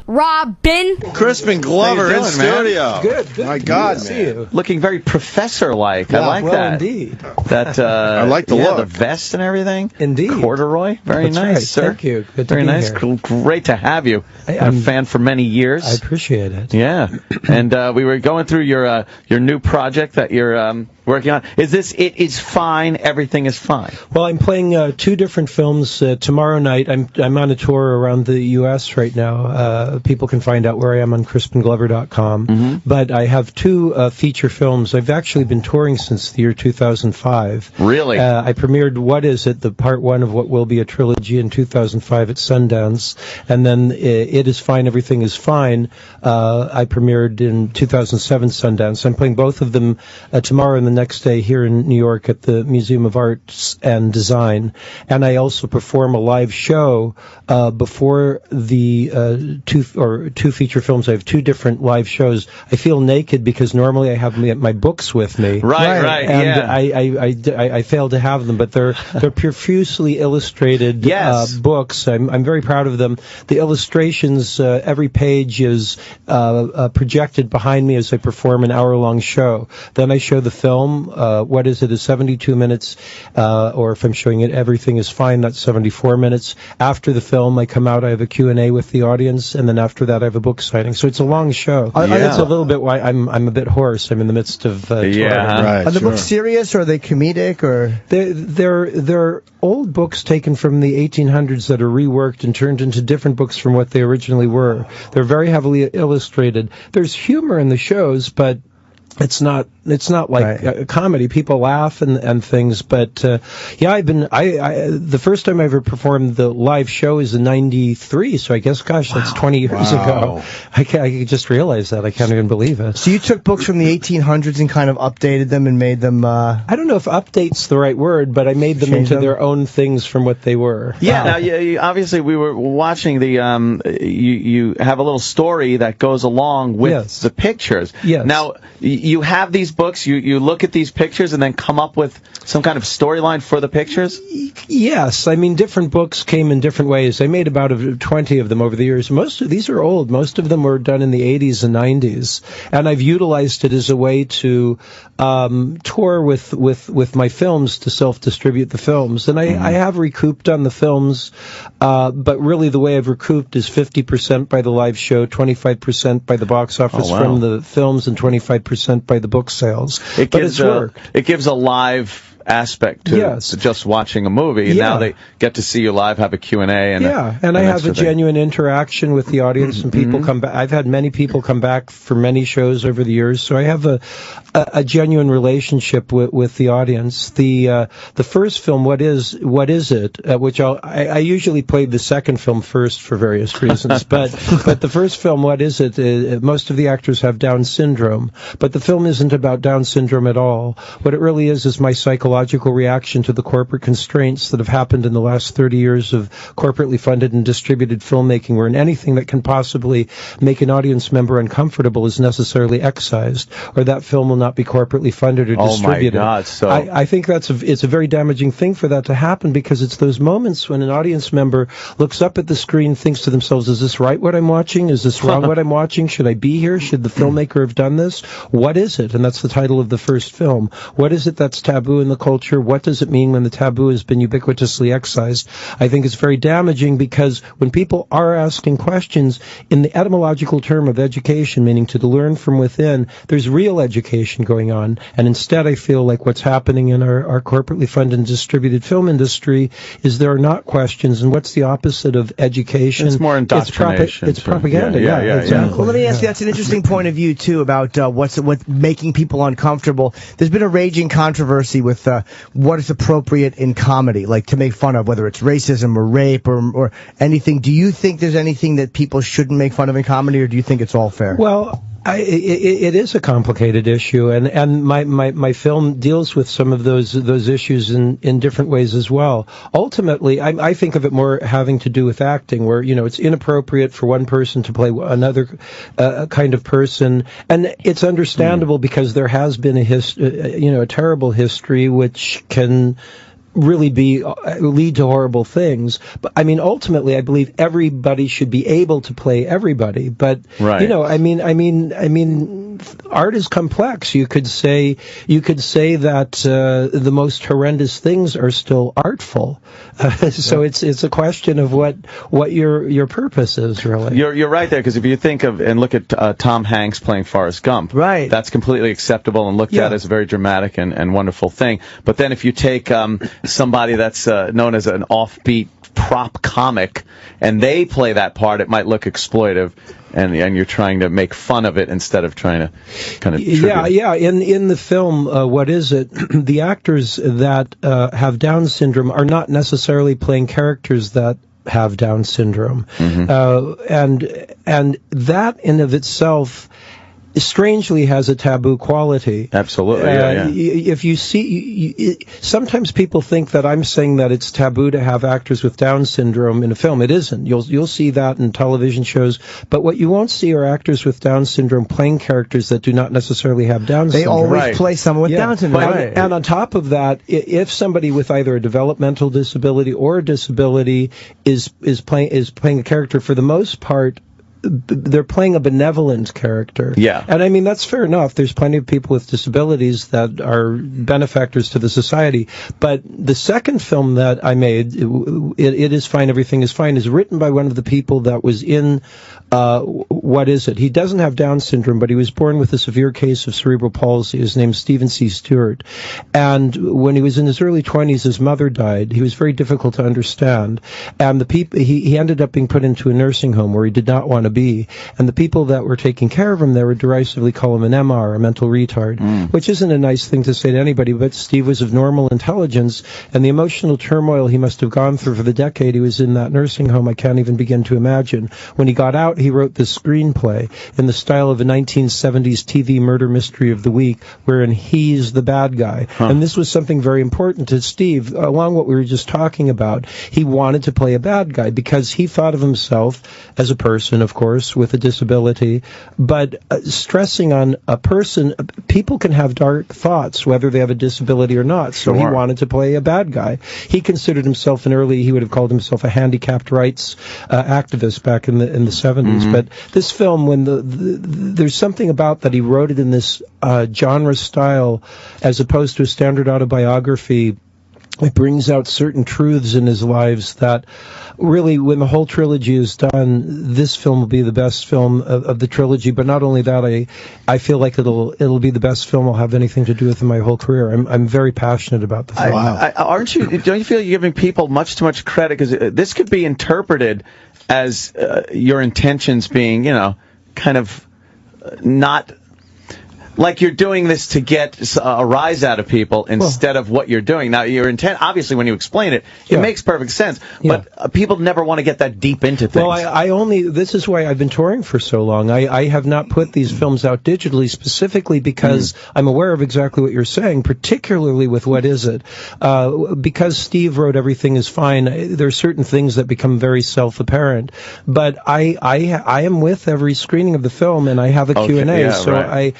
Robin. Crispin Glover in studio. Good. My God, see man. you. Looking very professor-like. Yeah, I like well, that. Indeed. That I like the look. the vest and everything. Indeed. Corduroy. Very That's nice, right. sir. Thank you. Good to Very be nice. here. Great to have you. I'm a I'm- fan for many years. I appreciate it. Yeah, and we were going through your new project that you're working on. Is this It Is Fine, Everything Is Fine? Well, I'm playing 2 different films tomorrow night. I'm on a tour around the U.S. right now. People can find out where I am on crispinglover.com. Mm-hmm. But I have 2 feature films. I've actually been touring since the year 2005. Really? I premiered What Is It, the part 1 of what will be a trilogy in 2005 at Sundance. And then It Is Fine, Everything Is Fine, I premiered in 2007 Sundance. I'm playing both of them tomorrow and the next day here in New York at the Museum of Arts and Design. And I also perform a live show before the 2 feature films. I have 2 different live shows. I feel naked because normally I have my books with me. Right, And yeah. I fail to have them, but they're profusely illustrated Yes. books. I'm very proud of them. The illustrations, every page is projected behind me as I perform an hour-long show. Then I show the film. What is it? Is 72 minutes, or if I'm showing it, Everything Is Fine, that's 74 minutes. After the film, I come out, I have a Q&A with the audience, and then after that, I have a book signing. So it's a long show. It's a little bit why I'm a bit hoarse. I'm in the midst of touring. Right, Are the sure. books serious or are they comedic or? They're old books taken from the 1800s that are reworked and turned into different books from what they originally were. They're very heavily illustrated. There's humor in the shows, but it's not like a comedy. People laugh and things, but yeah, the first time I ever performed the live show is in '93, so I guess, gosh, that's 20 years ago. I just realized that. I can't even believe it. So you took books from the 1800s and kind of updated them and made them. I don't know if update's the right word, but I made them into their own things from what they were. Yeah. Now, obviously, we were watching the. You have a little story that goes along with the pictures. Yes. Now, you have these books. You look at these pictures and then come up with some kind of storyline for the pictures. Yes, I mean different books came in different ways. I made about 20 of them over the years. Most of these are old. Most of them were done in the 80s and 90s, and I've utilized it as a way to tour with my films to self-distribute the films. And I have recouped on the films, but really the way I've recouped is 50% by the live show, 25% by the box office from the films, and 25% by the book sales. It gives a live aspect to just watching a movie. And now they get to see you live, have a Q&A. And I have a genuine interaction with the audience, and people come back. I've had many people come back for many shows over the years, so I have a genuine relationship with the audience. The first film, What Is It, which I usually played the second film first for various reasons, but the first film, What Is It, most of the actors have Down syndrome, but the film isn't about Down syndrome at all. What it really is my psychological reaction to the corporate constraints that have happened in the last 30 years of corporately funded and distributed filmmaking, where anything that can possibly make an audience member uncomfortable is necessarily excised, or that film will not be corporately funded or distributed. Oh my God! So I think it's a very damaging thing for that to happen, because it's those moments when an audience member looks up at the screen, thinks to themselves, is this right what I'm watching? Is this wrong what I'm watching? Should I be here? Should the filmmaker have done this? What is it? And that's the title of the first film. What is it that's taboo in the culture? What does it mean when the taboo has been ubiquitously excised? I think it's very damaging, because when people are asking questions in the etymological term of education, meaning to learn from within, there's real education going on. And instead, I feel like what's happening in our corporately funded and distributed film industry is there are not questions. And what's the opposite of education? It's more indoctrination. It's propaganda. Yeah, exactly. Well, let me ask you, that's an interesting point of view, too, about what's making people uncomfortable. There's been a raging controversy with what is appropriate in comedy, like to make fun of, whether it's racism or rape or anything. Do you think there's anything that people shouldn't make fun of in comedy, or do you think it's all fair? Well, it is a complicated issue, and my film deals with some of those issues in different ways as well. Ultimately, I think of it more having to do with acting, where it's inappropriate for one person to play another kind of person, and it's understandable because there has been a terrible history which can really lead to horrible things. But I mean, ultimately, I believe everybody should be able to play everybody. But you know, I mean, art is complex. You could say that the most horrendous things are still artful. So it's a question of what your purpose is, really. You're right there, because if you think of and look at Tom Hanks playing Forrest Gump, right, that's completely acceptable and looked at as a very dramatic and wonderful thing. But then if you take somebody that's known as an offbeat prop comic and they play that part, it might look exploitive, and you're trying to make fun of it instead of trying to kind of in the film What Is It, the actors that have Down syndrome are not necessarily playing characters that have Down syndrome, and that in of itself strangely has a taboo quality. Absolutely, If you see, sometimes people think that I'm saying that it's taboo to have actors with Down syndrome in a film. It isn't. You'll see that in television shows, but what you won't see are actors with Down syndrome playing characters that do not necessarily have Down syndrome. They always play someone with Down syndrome. And on top of that, if somebody with either a developmental disability or a disability is playing a character, for the most part, they're playing a benevolent character. Yeah. And I mean, that's fair enough. There's plenty of people with disabilities that are benefactors to the society. But the second film that I made, It Is Fine, Everything Is Fine, is written by one of the people that was in What Is It? He doesn't have Down syndrome, but he was born with a severe case of cerebral palsy. His name's Stephen C. Stewart. And when he was in his early 20s, his mother died. He was very difficult to understand. And he ended up being put into a nursing home where he did not want to be. And the people that were taking care of him there would derisively call him an MR, a mental retard, which isn't a nice thing to say to anybody, but Steve was of normal intelligence, and the emotional turmoil he must have gone through for the decade he was in that nursing home, I can't even begin to imagine. When he got out, he wrote this screenplay in the style of a 1970s TV murder mystery of the week, wherein he's the bad guy. And this was something very important to Steve, along what we were just talking about. He wanted to play a bad guy because he thought of himself as a person, of course, with a disability, but stressing on a person, people can have dark thoughts, whether they have a disability or not, so he wanted to play a bad guy. He considered himself he would have called himself a handicapped rights activist back in the 70s, but this film, when there's something about that he wrote it in this genre style, as opposed to a standard autobiography. It brings out certain truths in his lives that really, when the whole trilogy is done, this film will be the best film of the trilogy. But not only that, I feel like it'll be the best film I'll have anything to do with in my whole career. I'm very passionate about the film. Don't you feel you're giving people much too much credit? Because this could be interpreted as your intentions being, kind of not like you're doing this to get a rise out of people instead of what you're doing. Now, your intent, obviously, when you explain it, it makes perfect sense. But people never want to get that deep into things. Well, this is why I've been touring for so long. I have not put these films out digitally specifically because I'm aware of exactly what you're saying, particularly with What Is It? Because Steve wrote Everything Is Fine, there are certain things that become very self-apparent. But I am with every screening of the film, and I have a Q&A.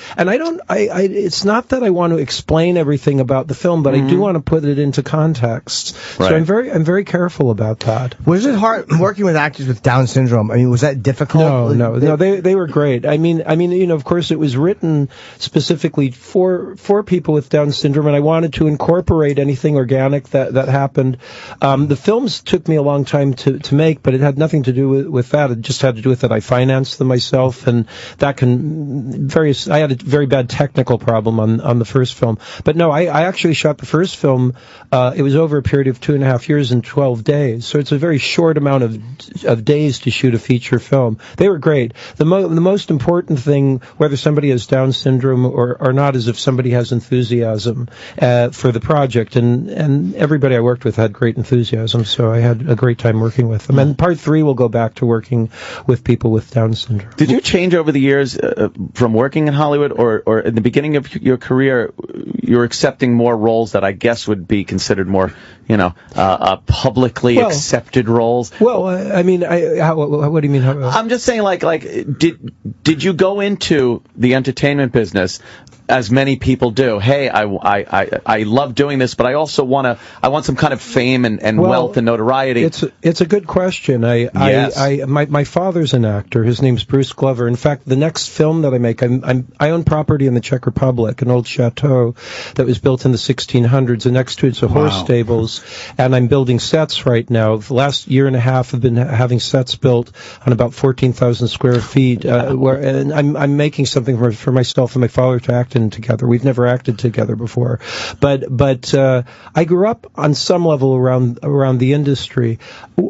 It's not that I want to explain everything about the film, but I do want to put it into context. Right. So I'm very careful about that. Was it hard working with actors with Down syndrome? I mean, was that difficult? No, they were great. I mean, of course, it was written specifically for people with Down syndrome, and I wanted to incorporate anything organic that happened. The films took me a long time to make, but it had nothing to do with that. It just had to do with that I financed them myself, and that I had a very bad technical problem on the first film. But no, I actually shot the first film. It was over a period of 2.5 years and 12 days. So it's a very short amount of days to shoot a feature film. They were great. The most important thing, whether somebody has Down syndrome or not, is if somebody has enthusiasm for the project. And everybody I worked with had great enthusiasm, so I had a great time working with them. And part 3 will go back to working with people with Down syndrome. Did you change over the years from working in Hollywood, or in the beginning of your career, you're accepting more roles that I guess would be considered more, publicly accepted roles. Well, I mean, what do you mean? I'm just saying, did you go into the entertainment business as many people do? Hey, I love doing this, but I also want some kind of fame and wealth and notoriety. It's a good question. My father's an actor. His name's Bruce Glover. In fact, the next film that I make, I own property in the Czech Republic, an old chateau that was built in the 1600s, and next to it's a horse stables, and I'm building sets right now. The last year and a half I've been having sets built on about 14,000 square feet, and I'm making something for myself and my father to act in together. We've never acted together before, but I grew up on some level around the industry.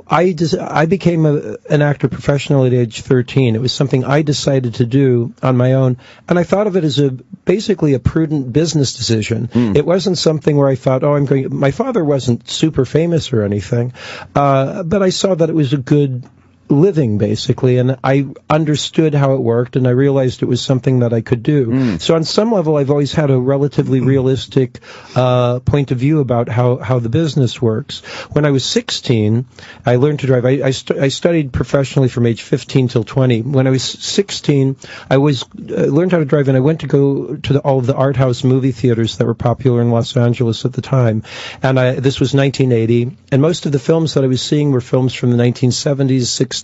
I became an actor professionally at age 13. It was something I decided to do on my own, and I thought of it as basically a prudent business decision. It wasn't something where I thought, my father wasn't super famous or anything, but I saw that it was a good living, basically, and I understood how it worked, and I realized it was something that I could do. So on some level, I've always had a relatively realistic point of view about how the business works. When I was 16, I learned to drive. I studied professionally from age 15 till 20. When I was 16, I learned how to drive, and I went to go to all of the art house movie theaters that were popular in Los Angeles at the time. And this was 1980, and most of the films that I was seeing were films from the 1970s, 60s,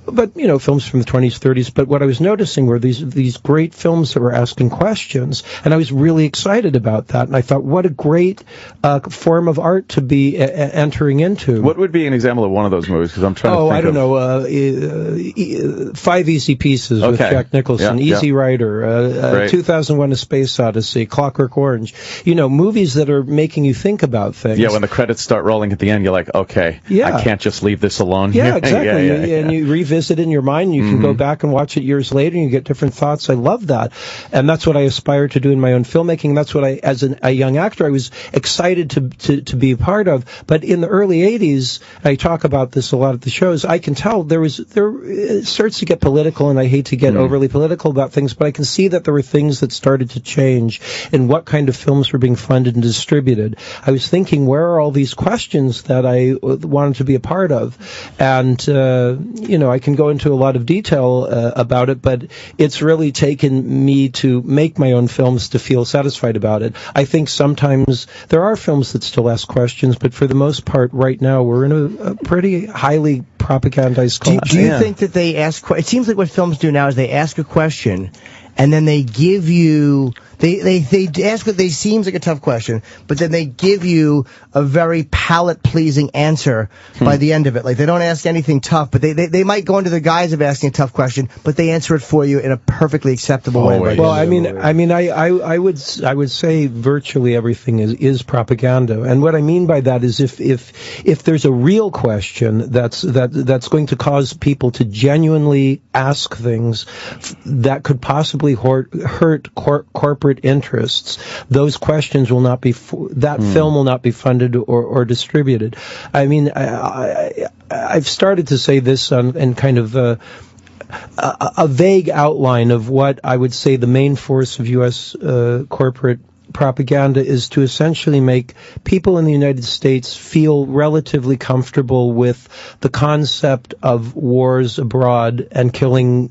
but films from the 20s, 30s. But what I was noticing were these great films that were asking questions, and I was really excited about that. And I thought, what a great form of art to be entering into. What would be an example of one of those movies? Because I'm trying to think. I don't know. Five Easy Pieces with Jack Nicholson, Easy Rider, 2001: A Space Odyssey, Clockwork Orange. Movies that are making you think about things. Yeah, when the credits start rolling at the end, you're like, okay, I can't just leave this alone here. Yeah, exactly. And you revisit it in your mind. You can go back and watch it years later, and you get different thoughts. I love that, and that's what I aspire to do in my own filmmaking. That's what as a young actor, I was excited to be a part of. But in the early '80s, I talk about this a lot at the shows. I can tell it starts to get political, and I hate to get overly political about things, but I can see that there were things that started to change in what kind of films were being funded and distributed. I was thinking, where are all these questions that I wanted to be a part of? And I can go into a lot of detail about it, but it's really taken me to make my own films to feel satisfied about it. I think sometimes there are films that still ask questions, but for the most part, right now, we're in a pretty highly propagandized culture. Do you think that they ask? It seems like what films do now is they ask a question, and then they give you. They ask what they seems like a tough question, but then they give you a very palate-pleasing answer by the end of it. Like, they don't ask anything tough, but they might go into the guise of asking a tough question, but they answer it for you in a perfectly acceptable way. Well, I would say virtually everything is propaganda, and what I mean by that is if there's a real question that's going to cause people to genuinely ask things that could possibly hurt corporate interests, those questions will not be film will not be funded or distributed. I mean, I've started to say this in kind of a vague outline of what I would say the main force of U.S. Corporate propaganda is to essentially make people in the United States feel relatively comfortable with the concept of wars abroad and killing,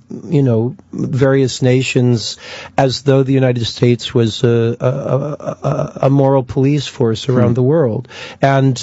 various nations, as though the United States was a moral police force around the world, and that's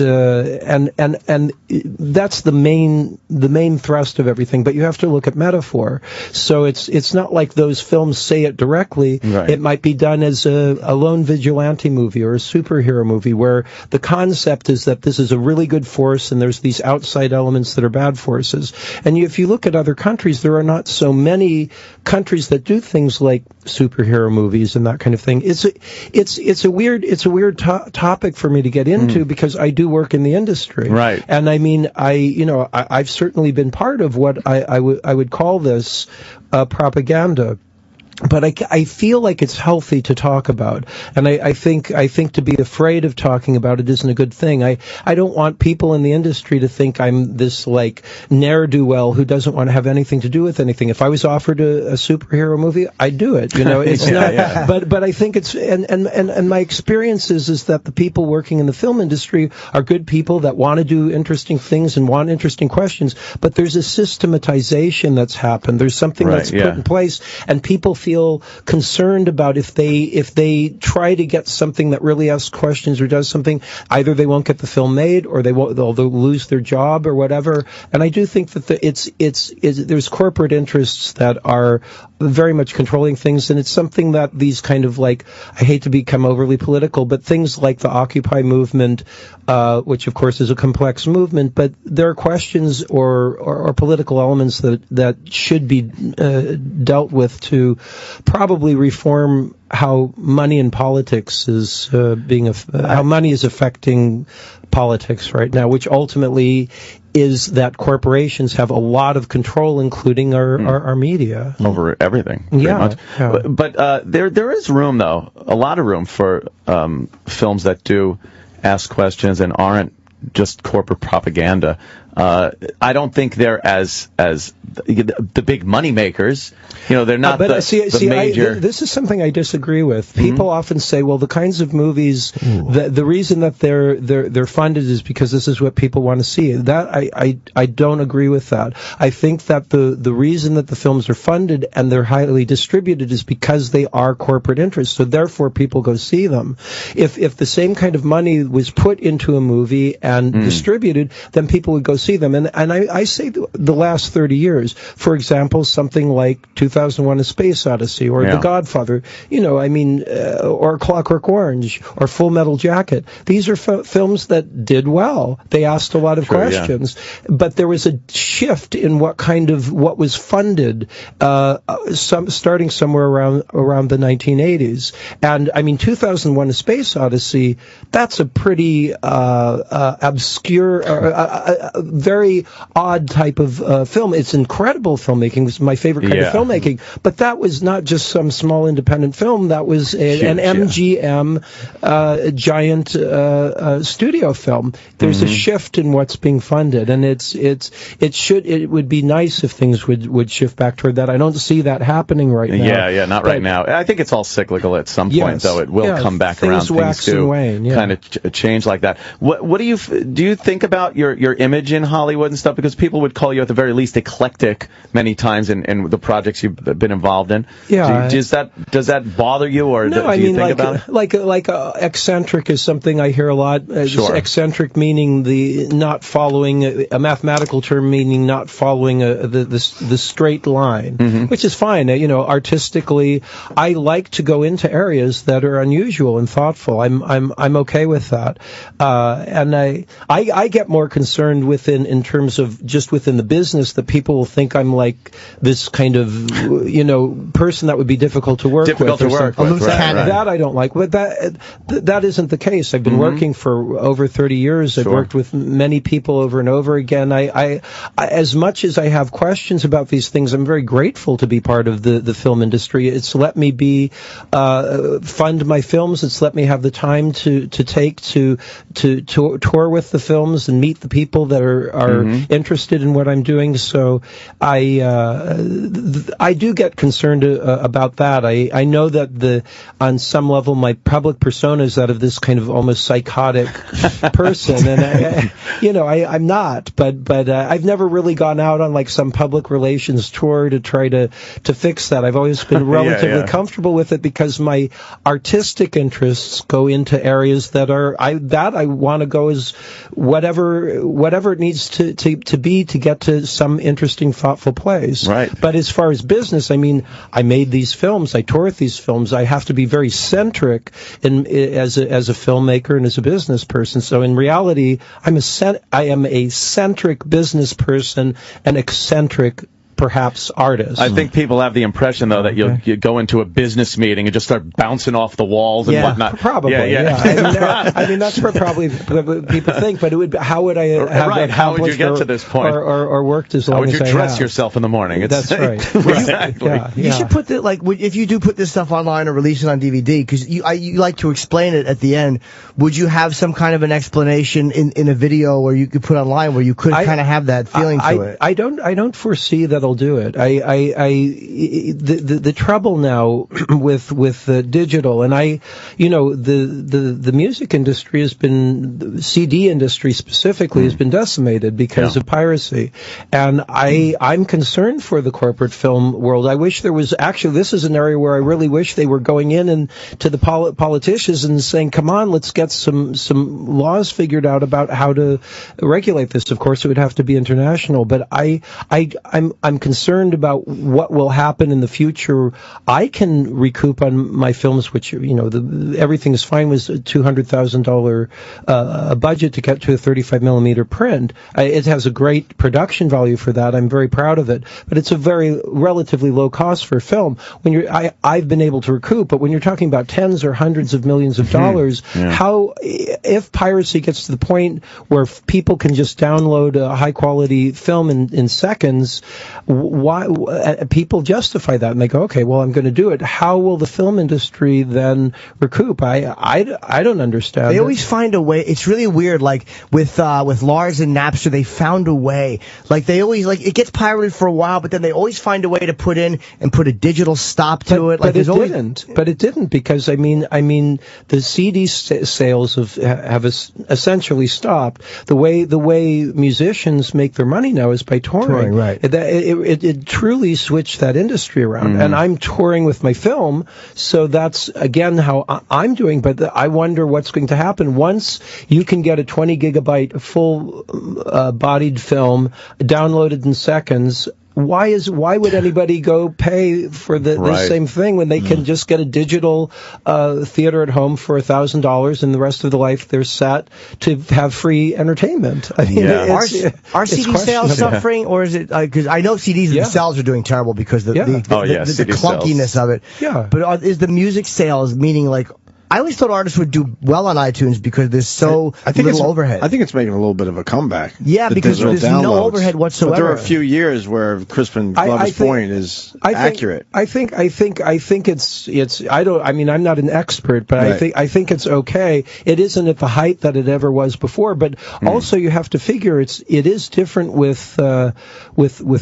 the main thrust of everything. But you have to look at metaphor. So it's not like those films say it directly. Right. It might be done as a lone vigilante movie or a superhero movie where the concept is that this is a really good force and there's these outside elements that are bad forces. And if you look at other countries, there are not so many countries that do things like superhero movies and that kind of thing. It's a weird topic for me to get into because I do work in the industry. Right. And I mean, I've certainly been part of what I would call this propaganda. But I feel like it's healthy to talk about, and I think to be afraid of talking about it isn't a good thing. I don't want people in the industry to think I'm this like ne'er-do-well who doesn't want to have anything to do with anything. If I was offered a superhero movie, I'd do it. You know, it's not. Yeah. But I think it's and my experience is that the people working in the film industry are good people that want to do interesting things and want interesting questions. But there's a systematization that's happened. There's something that's put in place, and people feel concerned about if they try to get something that really asks questions or does something, either they won't get the film made or they'll lose their job or whatever. And I do think that there's corporate interests that are very much controlling things, and it's something that these kind of like, I hate to become overly political, but things like the Occupy movement, which of course is a complex movement, but there are questions or political elements that should be dealt with to probably reform how money in politics is how money is affecting politics right now, which ultimately is that corporations have a lot of control, including our media. Over everything, much. Yeah. But there is room, though, a lot of room for films that do ask questions and aren't just corporate propaganda. I don't think they're as the big money makers. You know, they're not the major. This is something I disagree with. People often say, well, the kinds of movies, the reason that they're funded is because this is what people want to see. That I don't agree with that. I think that the reason that the films are funded and they're highly distributed is because they are corporate interests. So therefore, people go see them. If the same kind of money was put into a movie and distributed, then people would go see them. And I say the last 30 years, for example, something like 2001: A Space Odyssey or The Godfather, or Clockwork Orange or Full Metal Jacket. These are films that did well. They asked a lot of questions, but there was a shift in what was funded, starting somewhere around the 1980s. And I mean, 2001: A Space Odyssey, that's a pretty obscure, very odd type of film. It's incredible filmmaking. It's my favorite kind of filmmaking. But that was not just some small independent film. That was an MGM giant studio film. There's a shift in what's being funded, and it would be nice if things would shift back toward that. I don't see that happening right now. Not right now. I think it's all cyclical at some point, though. It will come back around. Wax things and wane, kind of change like that. What do you think about your image in Hollywood and stuff? Because people would call you at the very least eclectic many times in the projects you've been involved in. Yeah. Does that bother you, or do you think about it? Like eccentric is something I hear a lot. Eccentric meaning not following a mathematical term, meaning not following the straight line, which is fine. Artistically, I like to go into areas that are unusual and thoughtful. I'm okay with that, and I get more concerned in terms of just within the business that people will think I'm like this kind of person that would be difficult to work with. That I don't like. But that isn't the case. I've been working for over 30 years. I've worked with many people over and over again. I as much as I have questions about these things, I'm very grateful to be part of the film industry. It's let me fund my films. It's let me have the time to tour with the films and meet the people that are interested in what I'm doing. So I do get concerned about that. I know that on some level my public persona is that of this kind of almost psychotic person, and I'm not. But I've never really gone out on like some public relations tour to try to fix that. I've always been relatively comfortable with it because my artistic interests go into areas that I want to go as whatever it needs to be to get to some interesting, thoughtful place. Right. But as far as business, I mean, I made these films, I tour with these films. I have to be very centric as a filmmaker and as a business person. So in reality, I am a centric business person and eccentric perhaps artists. I think people have the impression, though, that you go into a business meeting and just start bouncing off the walls and whatnot. Probably. Yeah. I mean, that's what probably people think. But it would. How would I have that? How would you get to this point? Or worked as long as I have? How would you dress yourself in the morning? That's right. Exactly. You should put that, like, if you do put this stuff online or release it on DVD, because you like to explain it at the end. Would you have some kind of an explanation in a video where you could put online where you could kind of have that feeling to it? I don't foresee that I'll do it. The trouble now with digital, and the music industry has been, the CD industry specifically has been decimated because of piracy, and I'm concerned for the corporate film world. I wish there was this is an area where I really wish they were going in and to the politicians and saying, come on, let's get some laws figured out about how to regulate this. Of course, it would have to be international, but I'm concerned about what will happen in the future. I can recoup on my films, which everything is fine with a $200,000 budget to get to a 35 millimeter print. It has a great production value for that. I'm very proud of it, but it's a very relatively low cost for film. I've been able to recoup, but when you're talking about tens or hundreds of millions of dollars, if piracy gets to the point where people can just download a high quality film in seconds, why people justify that and they go, okay, well, I'm going to do it. How will the film industry then recoup? I don't understand. They always find a way. It's really weird. Like with Lars and Napster, they found a way. Like they always it gets pirated for a while, but then they always find a way to put a digital stop to it. Like but it didn't because I mean the CD sales have essentially stopped. The way musicians make their money now is by touring. Right. It truly switched that industry around. And I'm touring with my film, so that's again how I'm doing. But I wonder what's going to happen once you can get a 20 gigabyte full bodied film downloaded in seconds. Why would anybody go pay for the same thing when they can just get a digital theater at home for $1,000 and the rest of the life they're set to have free entertainment? I mean, are CD sales suffering, or is it because I know CDs themselves are doing terrible because the clunkiness of it. Yeah, but is the music sales meaning like? I always thought artists would do well on iTunes because there's so little overhead. I think it's making a little bit of a comeback. Yeah, because there's no overhead whatsoever. But there are a few years where Crispin Glover's point is accurate. I think it's. I mean, I'm not an expert, but I think it's okay. It isn't at the height that it ever was before, but also you have to figure it is different with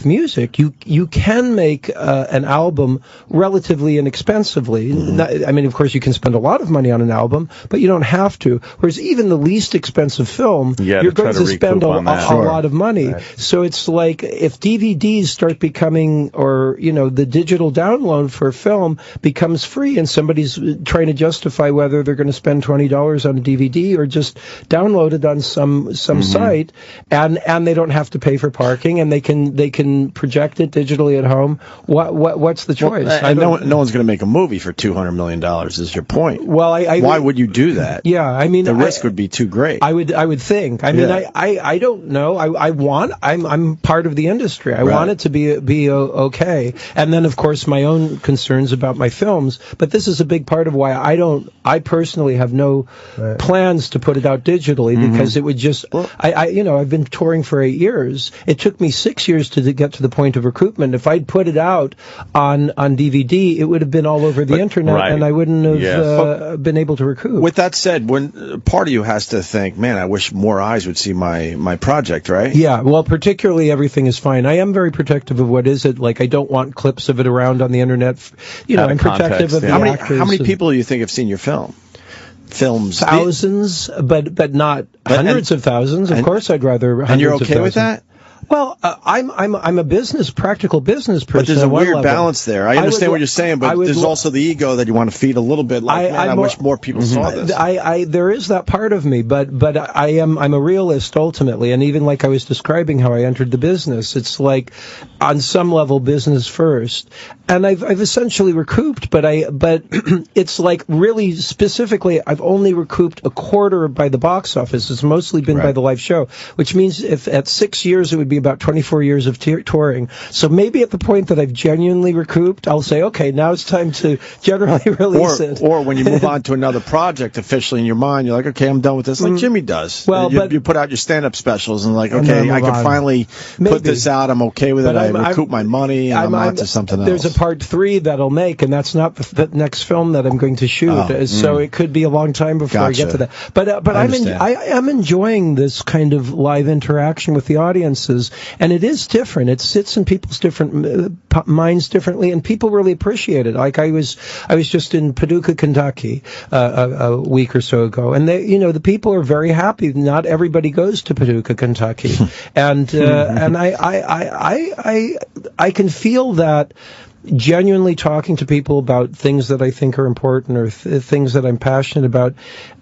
music. You can make an album relatively inexpensively. I mean, of course, you can spend a lot of money on an album, but you don't have to. Whereas even the least expensive film, you're going to spend a lot of money. Right. So it's like if DVDs start becoming, or the digital download for a film becomes free, and somebody's trying to justify whether they're going to spend $20 on a DVD or just download it on some site, and they don't have to pay for parking, and they can project it digitally at home. What's the choice? No one's going to make a movie for $200 million. Is your point? Well, why would you do that? Yeah, I mean, the risk would be too great. I would think. I mean, I don't know. I'm part of the industry. I want it to be okay. And then, of course, my own concerns about my films. But this is a big part of why I personally have no plans to put it out digitally, because it would just. I've been touring for 8 years. It took me 6 years to get to the point of recoupment. If I'd put it out on DVD, it would have been all over the internet, and I wouldn't have been able to recoup. With that said, when part of you has to think, man, I wish more eyes would see my project, right? Yeah, well, particularly Everything Is Fine. I am very protective of what is it. Like, I don't want clips of it around on the internet. I'm protective of the actors. How many people do you think have seen your film? Films? Thousands, but not hundreds of thousands. Of course, I'd rather hundreds of thousands. And you're okay with that? Well, I'm a practical business person. But there's a weird balance there. I understand what you're saying, but there's also the ego that you want to feed a little bit. Like, I wish more people saw this. There is that part of me, but I'm a realist ultimately, and even like I was describing how I entered the business, it's like on some level business first, and I've essentially recouped, but it's like really specifically I've only recouped a quarter by the box office. It's mostly been by the live show, which means if at 6 years it would be be about 24 years of touring. So maybe at the point that I've genuinely recouped, I'll say, okay, now it's time to generally release it. Or when you move on to another project officially in your mind, you're like, okay, I'm done with this, like Jimmy does. Well, you put out your stand-up specials and like, okay, I can finally put this out. I'm okay with it. I recoup my money, and I'm on to something else. There's a part 3 that I'll make, and that's not the next film that I'm going to shoot. So it could be a long time before I get to that. But I'm enjoying this kind of live interaction with the audiences, and it is different. It sits in people's different minds differently, and people really appreciate it. Like I was just in Paducah, Kentucky, a week or so ago, and the people are very happy. Not everybody goes to Paducah, Kentucky, and I can feel that genuinely talking to people about things that I think are important or things that I'm passionate about.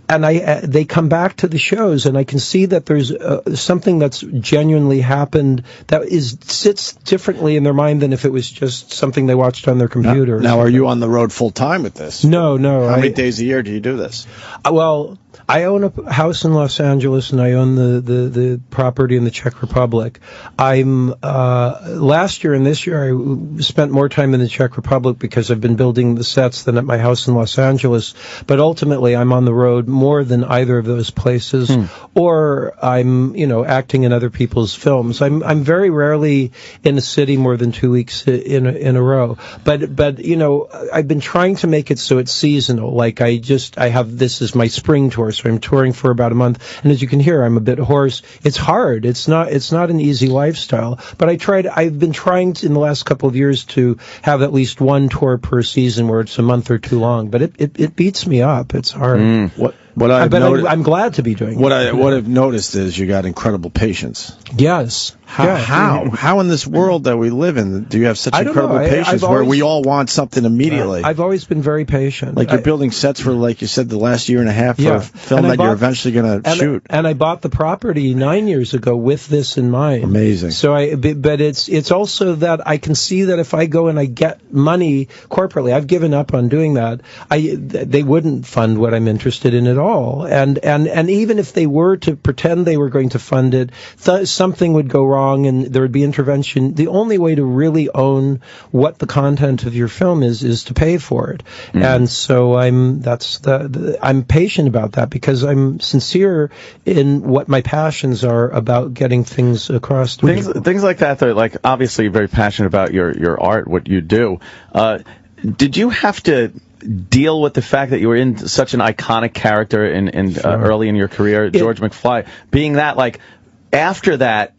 And they come back to the shows, and I can see that there's something that's genuinely happened that sits differently in their mind than if it was just something they watched on their computer. Now are you on the road full time with this? No. How many days a year do you do this? Well, I own a house in Los Angeles, and I own the property in the Czech Republic. I'm last year and this year I spent more time in the Czech Republic because I've been building the sets than at my house in Los Angeles. But ultimately, I'm on the road more than either of those places, or I'm acting in other people's films. I'm very rarely in a city more than 2 weeks in a row. But I've been trying to make it so it's seasonal. Like this is my spring tour. So I'm touring for about a month, and as you can hear, I'm a bit hoarse. It's hard. It's not an easy lifestyle. But I've been trying in the last couple of years to have at least one tour per season where it's a month or two long. But it beats me up. It's hard. I'm glad to be doing it. What I've noticed is you got incredible patience. Yes. How in this world that we live in do you have such incredible patience where we all want something immediately? I've always been very patient. Like you're building sets for, like you said, the last year and a half for a film that you're eventually going to shoot. And I bought the property 9 years ago with this in mind. Amazing. So but it's also that I can see that if I go and I get money corporately, I've given up on doing that. They wouldn't fund what I'm interested in at all. And even if they were to pretend they were going to fund it, something would go wrong and there would be intervention. The only way to really own what the content of your film is to pay for it. And so I'm patient about that because I'm sincere in what my passions are about getting things across to people. Things like that, though, like obviously you're very passionate about your art, what you do. Did you have to deal with the fact that you were in such an iconic character early in your career, George McFly, being that, like, after that,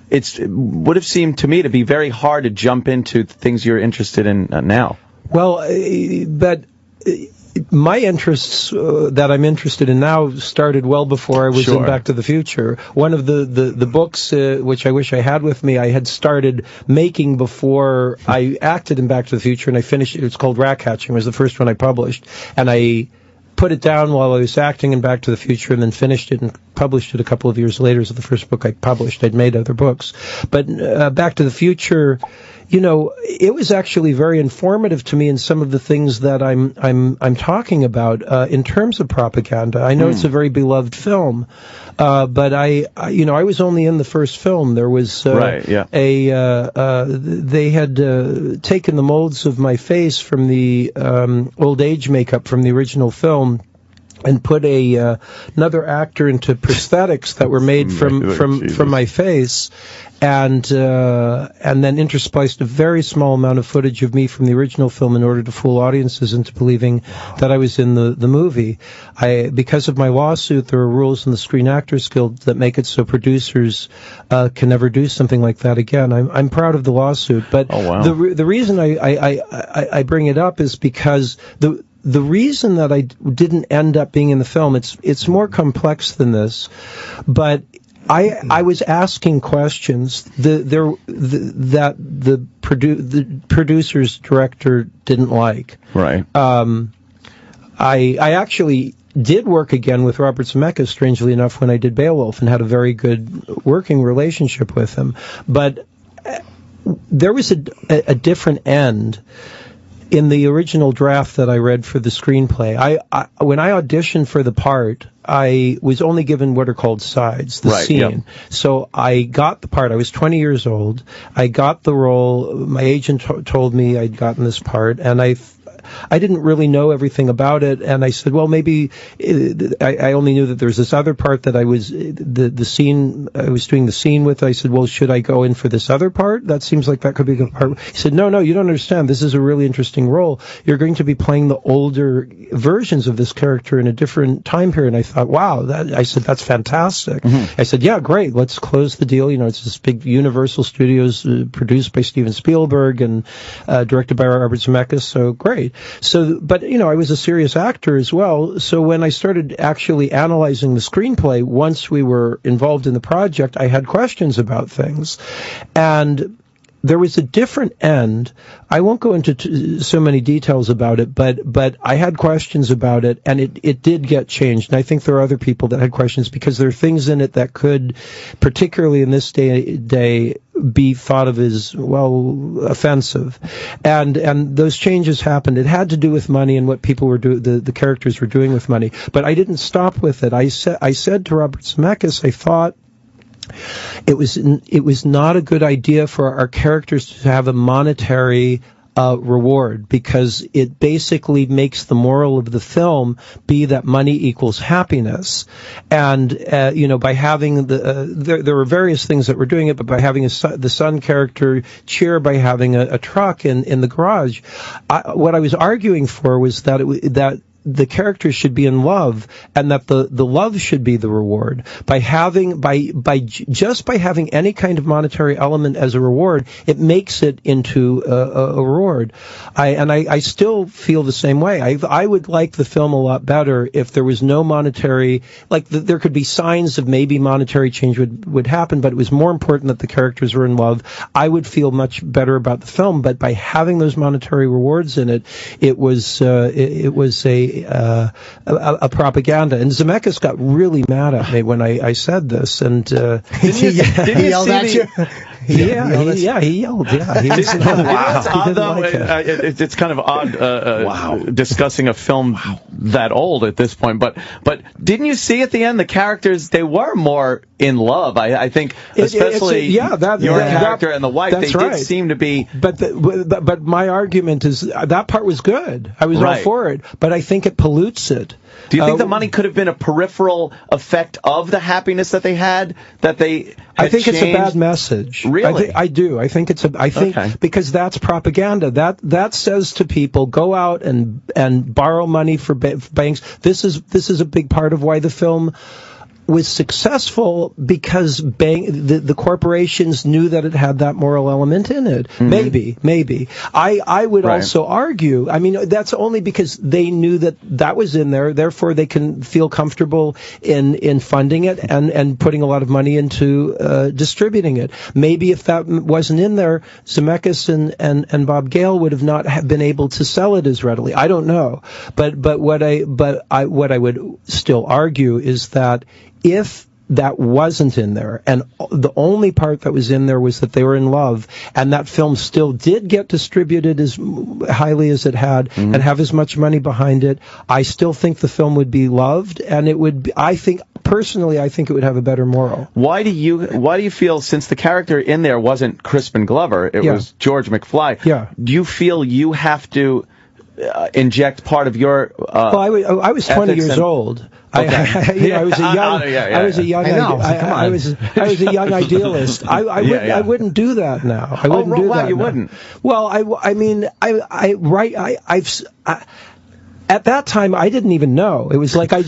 it would have seemed to me to be very hard to jump into things you're interested in now. Well, but my interests that I'm interested in now started well before I was in Back to the Future. One of the books, which I wish I had with me, I had started making before I acted in Back to the Future, and I finished it. It's called Rat Catching. It was the first one I published, and I put it down while I was acting in Back to the Future, and then finished it and published it a couple of years later as the first book I published. I'd made other books. But Back to the Future, it was actually very informative to me in some of the things that I'm talking about in terms of propaganda. I know it's a very beloved film, but I was only in the first film. There was they had taken the molds of my face from the old age makeup from the original film and put another actor into prosthetics that were made from my face, and then interspliced a very small amount of footage of me from the original film in order to fool audiences into believing that I was in the movie. Because of my lawsuit, there are rules in the Screen Actors Guild that make it so producers can never do something like that again. I'm proud of the lawsuit, but the reason I bring it up is because the reason that I didn't end up being in the film, it's more complex than this, but I was asking questions that the producer's director didn't like. Right. I actually did work again with Robert Zemeckis, strangely enough, when I did Beowulf, and had a very good working relationship with him. But there was a different end. In the original draft that I read for the screenplay, when I auditioned for the part, I was only given what are called sides, the scene. Yep. So I got the part. I was 20 years old. I got the role. My agent told me I'd gotten this part, and I didn't really know everything about it, and I said, well, maybe I only knew that there's this other part that I was the scene I was doing the scene with. I said, well, should I go in for this other part? That seems like that could be a good part. He said, no, you don't understand. This is a really interesting role. You're going to be playing the older versions of this character in a different time period. And I thought, wow, I said, that's fantastic. I said, yeah, great. Let's close the deal. It's this big Universal Studios produced by Steven Spielberg and directed by Robert Zemeckis. So great. So, but, I was a serious actor as well. So when I started actually analyzing the screenplay, once we were involved in the project, I had questions about things. And there was a different end. I won't go into so many details about it, but I had questions about it, and it did get changed. And I think there are other people that had questions because there are things in it that could, particularly in this day, be thought of as, well, offensive. And those changes happened. It had to do with money and what people were doing, the characters were doing with money. But I didn't stop with it. I said to Robert Zemeckis, I thought, it was not a good idea for our characters to have a monetary reward, because it basically makes the moral of the film be that money equals happiness. And by having there were various things that were doing it, but by having the son character cheer by having a truck in the garage, what I was arguing for was that the characters should be in love, and that the love should be the reward. By having any kind of monetary element as a reward, it makes it into a reward. I still feel the same way. I would like the film a lot better if there was no monetary, there could be signs of maybe monetary change would happen, but it was more important that the characters were in love. I would feel much better about the film, but by having those monetary rewards in it, it was a propaganda. And Zemeckis got really mad at me when I said this. And did he yell at you? He yelled. Yeah. He wow. It's kind of odd discussing a film that old at this point. But didn't you see at the end the characters, they were more in love? I think especially your character and the wife, they did seem to be. But my argument is that part was good. I was all for it. But I think it pollutes it. Do you think the money could have been a peripheral effect of the happiness that they had? I think it's a bad message. Really? I do. I think because that's propaganda. That says to people, go out and borrow money for banks. This is a big part of why the film was successful, because the corporations knew that it had that moral element in it. Mm-hmm. Maybe. I would also argue, that's only because they knew that was in there, therefore they can feel comfortable in funding it and putting a lot of money into distributing it. Maybe if that wasn't in there, Zemeckis and Bob Gale would have not been able to sell it as readily. I don't know. But what I would still argue is that if that wasn't in there, and the only part that was in there was that they were in love, and that film still did get distributed as highly as it had, and have as much money behind it, I still think the film would be loved, and it would be, I think it would have a better moral. Why do you feel, since the character in there wasn't Crispin Glover, it was George McFly, do you feel you have to inject part of your I was 20 years old. Okay. I was a young idealist. I wouldn't do that now. I wouldn't do that. You wouldn't. Well, at that time, I didn't even know. It was like I'd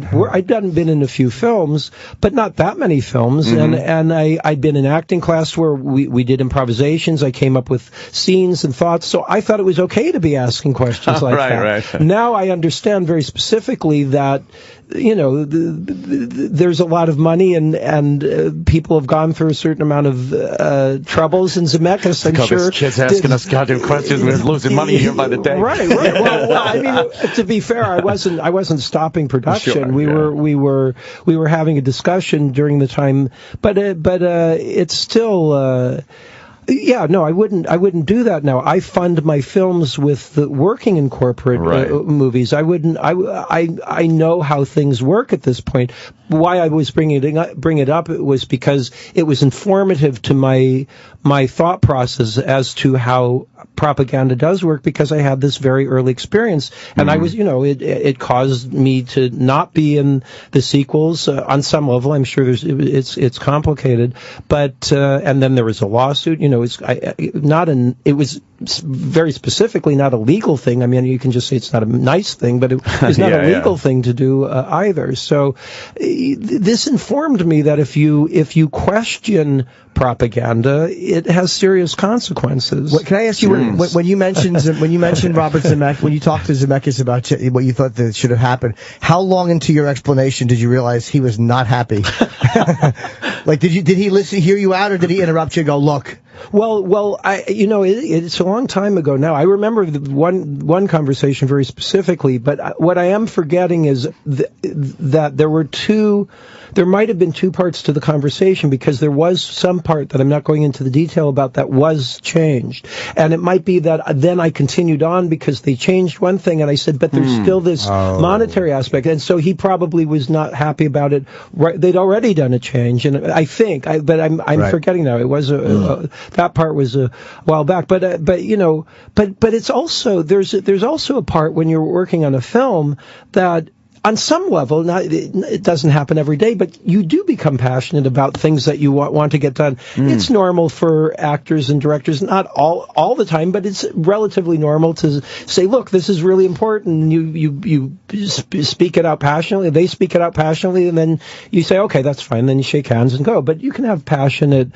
been in a few films, but not that many films. Mm-hmm. And I'd been in acting class where we did improvisations. I came up with scenes and thoughts. So I thought it was okay to be asking questions like that. Right. Now I understand very specifically that, there's a lot of money and people have gone through a certain amount of troubles. And Zemeckis, I'm sure, kids asking us goddamn questions. We're losing money here by the day. Right. Well, to be fair, I wasn't stopping production. Sure, we were having a discussion during the time, but it's still. Yeah, no, I wouldn't do that now. I fund my films with working in corporate movies. I know how things work at this point. Why I was bring it up was because it was informative to my thought process as to how propaganda does work, because I had this very early experience, and I was, it caused me to not be in the sequels on some level. I'm sure it's complicated, but and then there was a lawsuit. It was very specifically not a legal thing. I mean, you can just say it's not a nice thing, but it was not a legal thing to do either. So this informed me that if you question propaganda, it has serious consequences. Can I ask you, when you mentioned Robert Zemeckis, when you talked to Zemeckis about what you thought that should have happened, how long into your explanation did you realize he was not happy? Like, did he hear you out, or did he interrupt you and go, look? Well, it's a long time ago now. I remember one conversation very specifically, but what I am forgetting is that there might have been two parts to the conversation, because there was some part that I'm not going into the detail about that was changed. And it might be that then I continued on because they changed one thing, and I said, but there's still this monetary aspect. And so he probably was not happy about it. Right, they'd already done a change, and I think, but I'm forgetting now. It was that part was a while back. But it's also, there's also a part when you're working on a film that, on some level, it doesn't happen every day, but you do become passionate about things that you want to get done. It's normal for actors and directors, not all the time, but it's relatively normal to say, look, this is really important. You speak it out passionately, they speak it out passionately, and then you say, okay, that's fine. Then you shake hands and go. But you can have passionate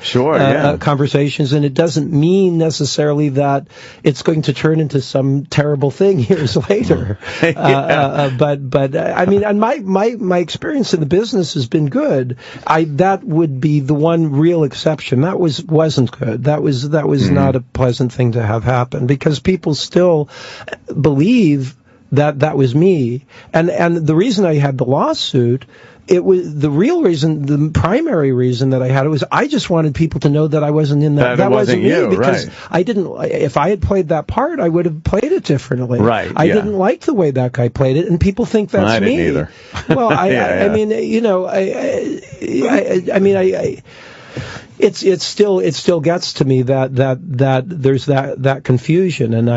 conversations, and it doesn't mean necessarily that it's going to turn into some terrible thing years later. But I mean, and my experience in the business has been good. That would be the one real exception. That wasn't good. That was not a pleasant thing to have happen, because people still believe that was me. And the reason I had the lawsuit, it was the primary reason that I had it was I just wanted people to know that I wasn't in that. That wasn't me, because I didn't. If I had played that part, I would have played it differently. Right. I didn't like the way that guy played it, and people think that's me. I didn't either. Well, I mean, it still gets to me that there's that confusion, and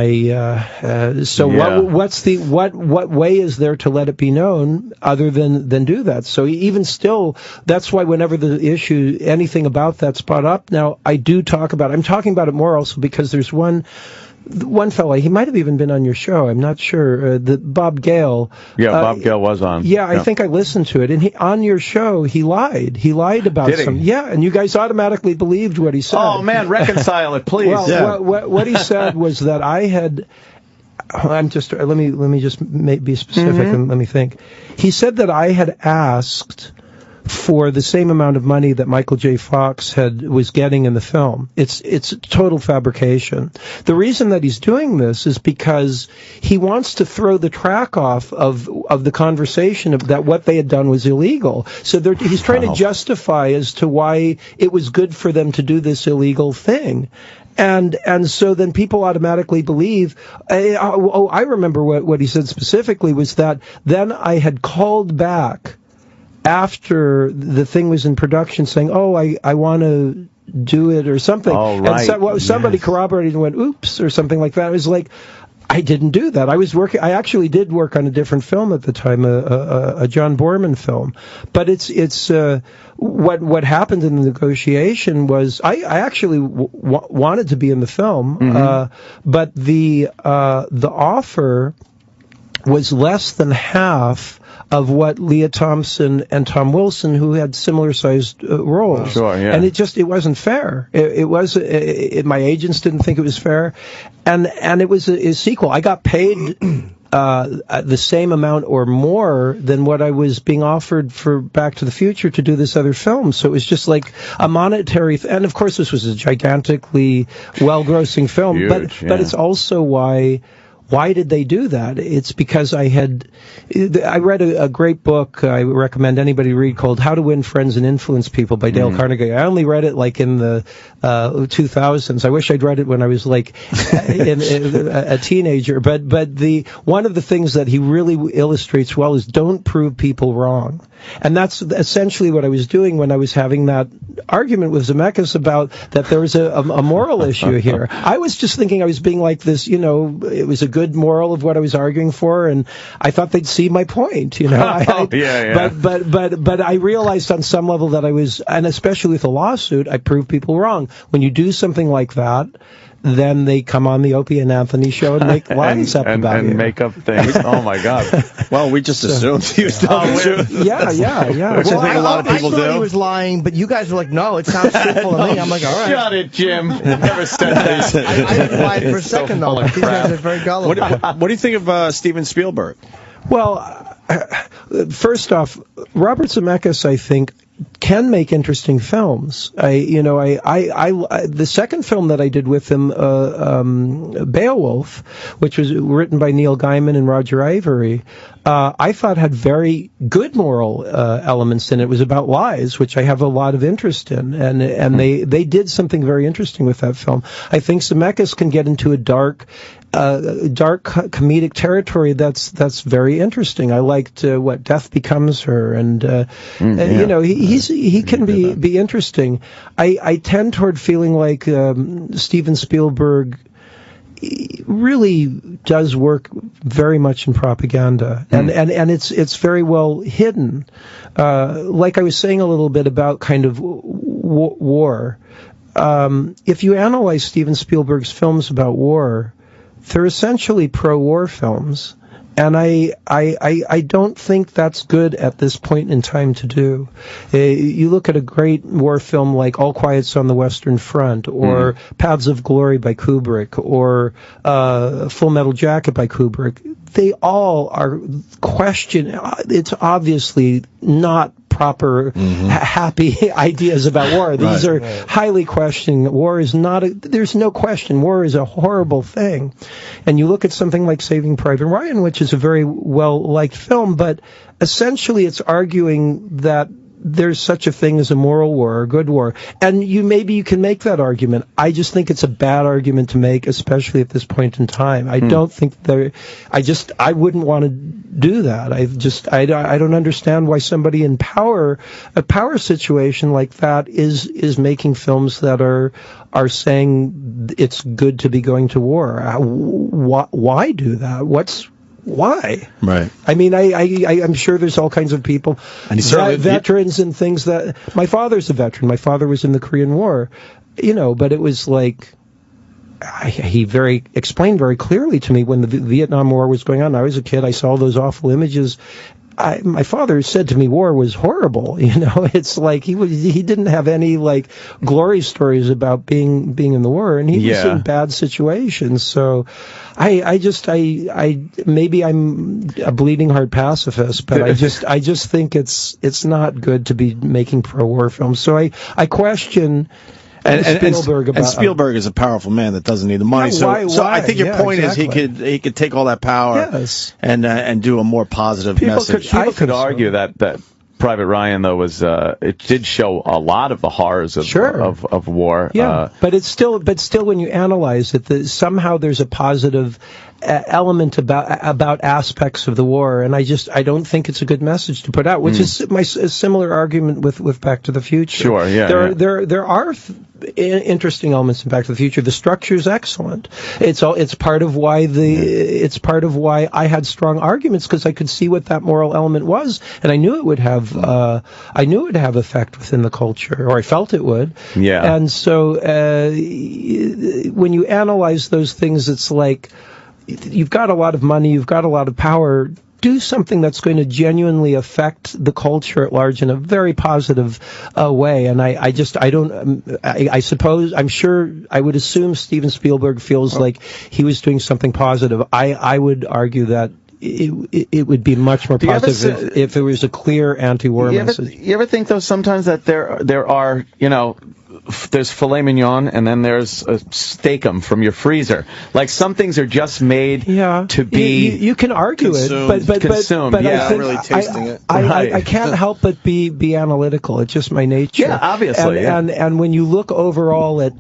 what way is there to let it be known other than do that? So even still, that's why whenever the issue, anything about that's brought up now, I do talk about it. I'm talking about it more also because there's one fella, he might have even been on your show, I'm not sure, Bob Gale. Yeah, Bob Gale was on. Yeah, I think I listened to it, and on your show, he lied. He lied about some. Yeah, and you guys automatically believed what he said. Oh, man, reconcile it, please. Well, what he said was that I had... let me just be specific and let me think. He said that I had asked for the same amount of money that Michael J. Fox was getting in the film. It's total fabrication. The reason that he's doing this is because he wants to throw the track off of the conversation of that what they had done was illegal. So he's trying to justify as to why it was good for them to do this illegal thing. And so then people automatically believe, I remember what he said specifically was that then I had called back after the thing was in production saying, I want to do it or something. Oh, right. And somebody corroborated and went, oops, or something like that. It was like, I didn't do that. I actually did work on a different film at the time, a John Borman film. But it's what happened in the negotiation was I actually wanted to be in the film, but the offer was less than half of what Leah Thompson and Tom Wilson, who had similar sized roles. Sure, yeah. And it wasn't fair. My agents didn't think it was fair. And it was a sequel. I got paid the same amount or more than what I was being offered for Back to the Future to do this other film. So it was just like a monetary, and of course this was a gigantically well-grossing film. Huge, but it's also why why did they do that? It's because I read a great book I recommend anybody read called How to Win Friends and Influence People by Dale Carnegie. I only read it like in the 2000s. I wish I'd read it when I was like a teenager. But one of the things that he really illustrates well is don't prove people wrong. And that's essentially what I was doing when I was having that argument with Zemeckis about that there was a moral issue here. I was just thinking I was being like this, it was a good moral of what I was arguing for, and I thought they'd see my point, Yeah. But I realized on some level that I was, and especially with a lawsuit, I proved people wrong. When you do something like that, then they come on the Opie and Anthony show and make lines up about you. And make up things. Oh, my God. Well, we just assumed he was telling the truth. Yeah. Which I think a lot of people do. I thought he was lying, but you guys were like, no, it sounds truthful to me. I'm like, all right. Shut it, Jim. Never said that. I didn't buy it for a second, though. These guys are very gullible. What do you think of Steven Spielberg? Well, first off, Robert Zemeckis, I think, can make interesting films. The second film that I did with him, Beowulf, which was written by Neil Gaiman and Roger Avary, I thought had very good moral elements in it. It was about lies, which I have a lot of interest in, and they did something very interesting with that film. I think Zemeckis can get into a dark comedic territory that's very interesting. I liked what Death Becomes Her, and he can be interesting. I tend toward feeling like Steven Spielberg really does work very much in propaganda, and it's very well hidden. Like I was saying a little bit about kind of war. If you analyze Steven Spielberg's films about war, they're essentially pro-war films, and I don't think that's good at this point in time to do. You look at a great war film like All Quiet's on the Western Front, or Paths of Glory by Kubrick, or Full Metal Jacket by Kubrick. They all are it's obviously not proper, happy ideas about war. These are highly questioning. War is not there's no question. War is a horrible thing. And you look at something like Saving Private Ryan, which is a very well-liked film, but essentially it's arguing that there's such a thing as a moral war or a good war. And maybe you can make that argument. I just think it's a bad argument to make, especially at this point in time. I don't think I wouldn't want to do that. I don't understand why somebody in a power situation like that is making films that are saying it's good to be going to war. Why do that? Why? Right. I mean, I'm sure there's all kinds of people, and veterans and things that. My father's a veteran. My father was in the Korean War, but it was like he explained very clearly to me when the Vietnam War was going on. I was a kid. I saw those awful images. My father said to me, war was horrible. It's like he didn't have any like glory stories about being in the war, and he was in bad situations. So, maybe I'm a bleeding heart pacifist, but I just think it's not good to be making pro-war films. So I question. And Spielberg is a powerful man that doesn't need the money. So I think your point is he could take all that power and do a more positive message. People could argue that Private Ryan, though, was it did show a lot of the horrors of war. Yeah, but still when you analyze it, somehow there's a positive element about aspects of the war, and I don't think it's a good message to put out. Which is my similar argument with Back to the Future. Sure, yeah. There are interesting elements in Back to the Future. The structure is excellent. It's part of why I had strong arguments, because I could see what that moral element was, and I knew it would have effect within the culture, or I felt it would. Yeah. And so when you analyze those things, it's like you've got a lot of money, you've got a lot of power. Do something that's going to genuinely affect the culture at large in a very positive way. And I suppose, I'm sure, I would assume Steven Spielberg feels like he was doing something positive. I would argue that it would be much more positive if there was a clear anti-war message. You ever think, though, sometimes that there are, there's filet mignon, and then there's a steak-'em from your freezer. Like, some things are just made to be you can argue consumed. but consumed. But yeah, I think really tasting it. I can't help but be analytical. It's just my nature. Yeah, obviously. And when you look overall at,